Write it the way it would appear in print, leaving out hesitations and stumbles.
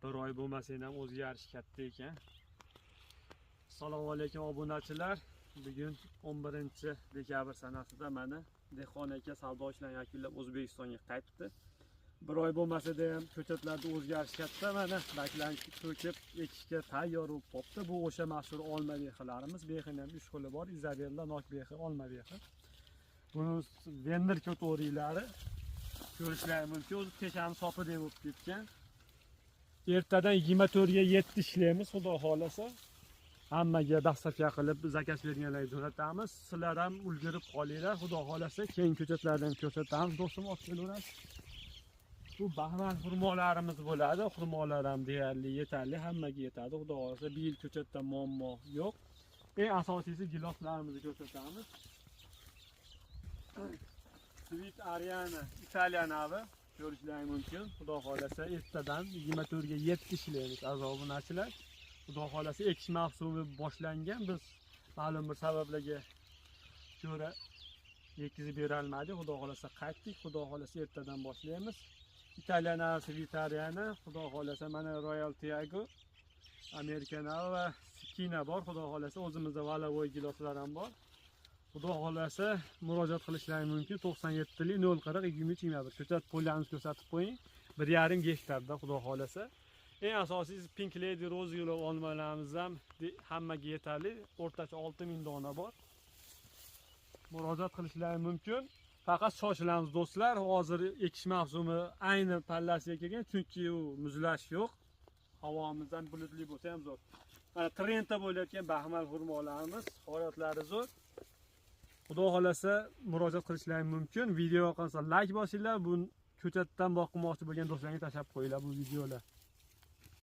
Bir oy bo'lmasang ham o'zgarish katta ekan. Assalomu alaykum obunachilar. Bugun 11-dekabr sanasida mana Dehqon aka savdo ishlarini yakunlab O'zbekistonga qaytdi. Bir oy bo'lmasa-da ham ko'chatlarda o'zgarish katta. Mana baklanch to'kib ekishga tayyor bo'lib qopti. Bu o'sha mashhur olma behilarimiz. Behini ham 3 xili bor: Izabella, nok behi, olma behi. Buni vender ko'toriylari ko'rishlari mumkin. O'zi teshani sopidek bo'lib ketgan. Ertadan 24 ga 7 ishlaymiz, xudo xolasa. Hammaga dasturga qilib zakaz berganlarga jo'natamiz. Sizlar ham ulgurib qolinglar, xudo xolasa. Keyin ko'chatlardan ko'rsatamiz. Do'stim olib kelaverasiz. Bu baxmal xurmolarimiz bo'ladi. Xurmolar ham deyarli yetarli, hammaga yetadi. Xudo xolasa bir yil ko'chatda muammo yo'q. Eng asosiysi giloslarimizni ko'rsatamiz. Sweet Ariana Italian navi ko'rishlaringiz mumkin. Xudo xolasa ertadan 24 ga 7 ishlaymiz azobunachilar. Xudo xolasa ekish mavsumi boshlangan. Biz ma'lum bir sabablarga ko'ra yetkazib bera olmadik. Xudo xolasa qaytdik. Xudo xolasa ertadan boshlaymiz. Italian Sweet Ariana, xudo xolasa mana Royal Tiago, American va Skina bor. Xudo xolasa o'zimizda Valavoy giloslar ham bor. Xudo xolasa murojaat qilishlaringiz mumkin. 97 040 23 21. Ko'chat pollarimizni ko'rsatib qo'ying. 1,5 gektarda xudo xolasa. Eng asosiysi Pink Lady Rose Yellow olmalarimiz ham hammaga yetarli. O'rtacha 6000 dona bor. Murojaat qilishlaringiz mumkin. Faqat shoshilamiz do'stlar. Hozir ekish mavsumi ayni pallasiga kelgan, chunki u muzlash yo'q. Havomizdan bulutli bo'lsa ham zo'r. Mana trendda bo'layotgan baxmal xurmolarimiz, horatlari zo'r. Xudo xolasa murojaat qilishlaringiz mumkin. Video yoqqansa like bosinglar. Bu ko'chatdan boqmoqchi bo'lgan do'stlarga tashlab qo'yinglar bu videolar.